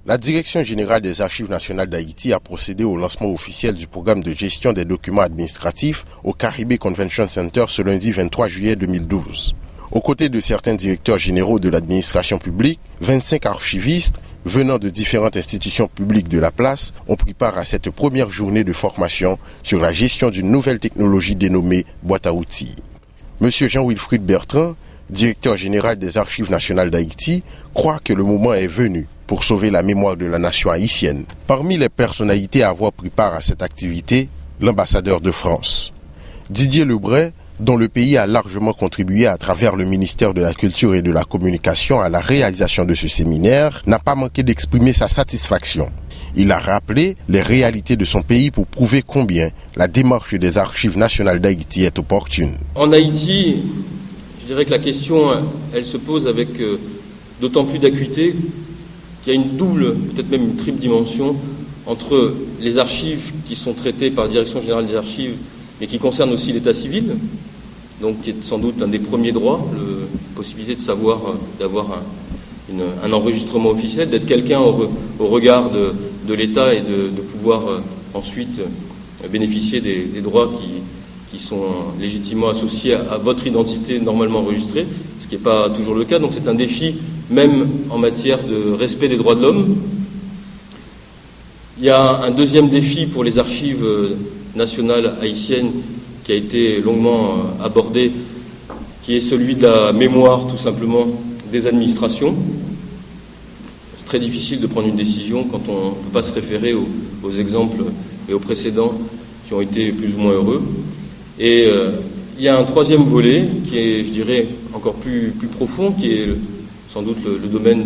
La Direction générale des Archives nationales d'Haïti a procédé au lancement officiel du programme de gestion des documents administratifs au Caribé Convention Center ce lundi 23 juillet 2012. Aux côtés de certains directeurs généraux de l'administration publique, 25 archivistes venant de différentes institutions publiques de la place ont pris part à cette première journée de formation sur la gestion d'une nouvelle technologie dénommée boîte à outils. Monsieur Jean-Wilfried Bertrand, directeur général des Archives nationales d'Haïti, croit que le moment est venu pour sauver la mémoire de la nation haïtienne. Parmi les personnalités à avoir pris part à cette activité, l'ambassadeur de France. Didier Lebray, dont le pays a largement contribué à travers le ministère de la Culture et de la Communication à la réalisation de ce séminaire, n'a pas manqué d'exprimer sa satisfaction. Il a rappelé les réalités de son pays pour prouver combien la démarche des Archives nationales d'Haïti est opportune. En Haïti, je dirais que la question, elle se pose avec d'autant plus d'acuité qu'il y a une double, peut-être même une triple dimension entre les archives qui sont traitées par la Direction générale des archives mais qui concernent aussi l'état civil, donc qui est sans doute un des premiers droits, la possibilité de savoir, d'avoir un enregistrement officiel, d'être quelqu'un au regard de l'État et de pouvoir ensuite bénéficier des droits qui sont légitimement associés à votre identité normalement enregistrée, ce qui n'est pas toujours le cas. Donc c'est un défi même en matière de respect des droits de l'homme. Il y a un deuxième défi pour les archives nationales haïtiennes qui a été longuement abordé, qui est celui de la mémoire tout simplement des administrations. C'est très difficile de prendre une décision quand on ne peut pas se référer aux exemples et aux précédents qui ont été plus ou moins heureux. Et il y a un troisième volet qui est, je dirais, encore plus profond, qui est sans doute le domaine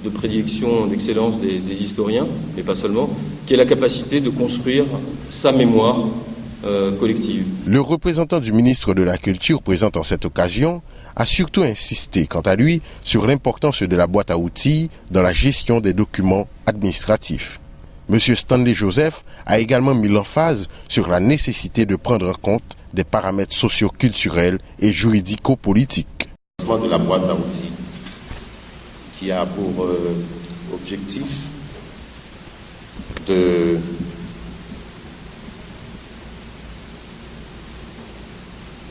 de prédilection, d'excellence des historiens, mais pas seulement, qui est la capacité de construire sa mémoire collective. Le représentant du ministre de la Culture présent en cette occasion a surtout insisté, quant à lui, sur l'importance de la boîte à outils dans la gestion des documents administratifs. Monsieur Stanley Joseph a également mis l'emphase sur la nécessité de prendre en compte des paramètres socio-culturels et juridico-politiques. De la boîte à outils qui a pour objectif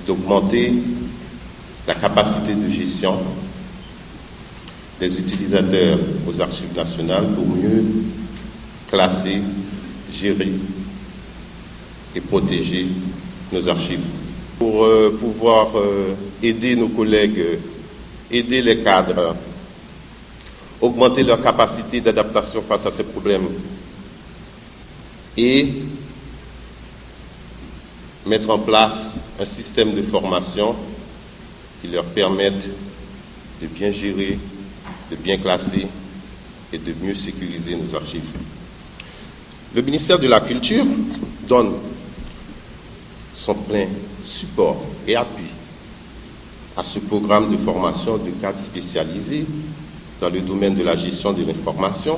d'augmenter la capacité de gestion des utilisateurs aux archives nationales pour mieux classer, gérer et protéger nos archives. Pour pouvoir aider nos collègues, aider les cadres, augmenter leur capacité d'adaptation face à ces problèmes et mettre en place un système de formation qui leur permette de bien gérer, de bien classer et de mieux sécuriser nos archives. Le ministère de la Culture donne son plein support et appui à ce programme de formation de cadres spécialisés dans le domaine de la gestion de l'information,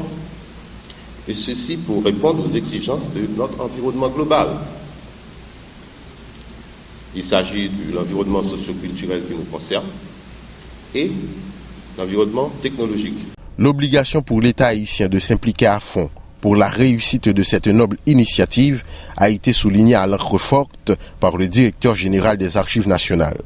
et ceci pour répondre aux exigences de notre environnement global. Il s'agit de l'environnement socio-culturel qui nous concerne et l'environnement technologique. L'obligation pour l'État haïtien de s'impliquer à fond pour la réussite de cette noble initiative a été soulignée à l'encre forte par le directeur général des Archives nationales.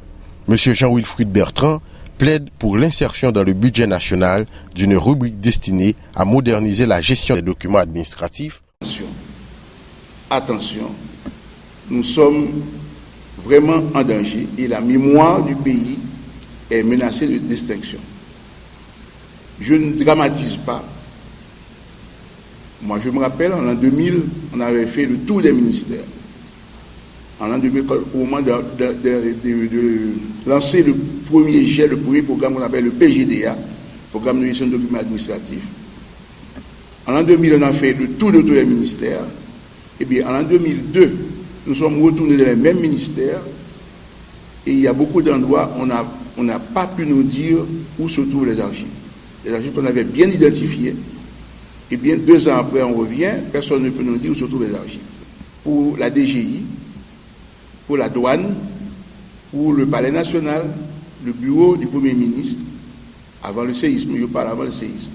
Monsieur Jean-Wilfried Bertrand plaide pour l'insertion dans le budget national d'une rubrique destinée à moderniser la gestion des documents administratifs. Attention, nous sommes vraiment en danger et la mémoire du pays est menacée de distinction. Je ne dramatise pas. Moi, je me rappelle, en l'an 2000, on avait fait le tour des ministères. En l'an 2000, au moment de lancer le premier jet, le premier programme qu'on appelle le PGDA, Programme de gestion de documents administratifs. En l'an 2000, on a fait le tour de tous les ministères. Et bien, en l'an 2002, nous sommes retournés dans les mêmes ministères. Et il y a beaucoup d'endroits où on n'a pas pu nous dire où se trouvent les archives. Les archives qu'on avait bien identifiées. Et bien, 2 ans après, on revient, personne ne peut nous dire où se trouvent les archives. Pour la DGI, pour la douane, pour le Palais national, le bureau du Premier ministre, avant le séisme, je parle avant le séisme.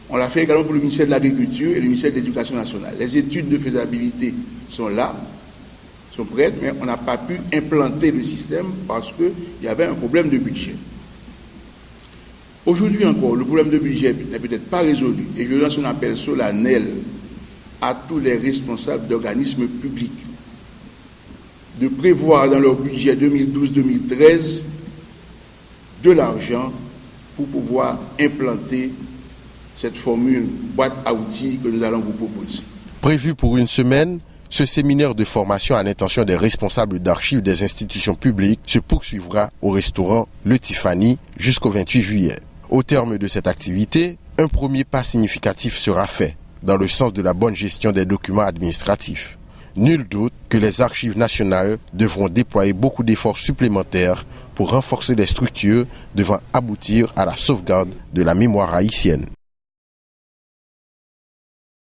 On l'a fait également pour le ministère de l'Agriculture et le ministère de l'Éducation nationale. Les études de faisabilité sont là, sont prêtes, mais on n'a pas pu implanter le système parce qu'il y avait un problème de budget. Aujourd'hui encore, le problème de budget n'est peut-être pas résolu et je lance un appel solennel à tous les responsables d'organismes publics de prévoir dans leur budget 2012-2013 de l'argent pour pouvoir implanter cette formule boîte à outils que nous allons vous proposer. Prévu pour une semaine, ce séminaire de formation à l'intention des responsables d'archives des institutions publiques se poursuivra au restaurant Le Tiffany jusqu'au 28 juillet. Au terme de cette activité, un premier pas significatif sera fait dans le sens de la bonne gestion des documents administratifs. Nul doute que les archives nationales devront déployer beaucoup d'efforts supplémentaires pour renforcer les structures devant aboutir à la sauvegarde de la mémoire haïtienne.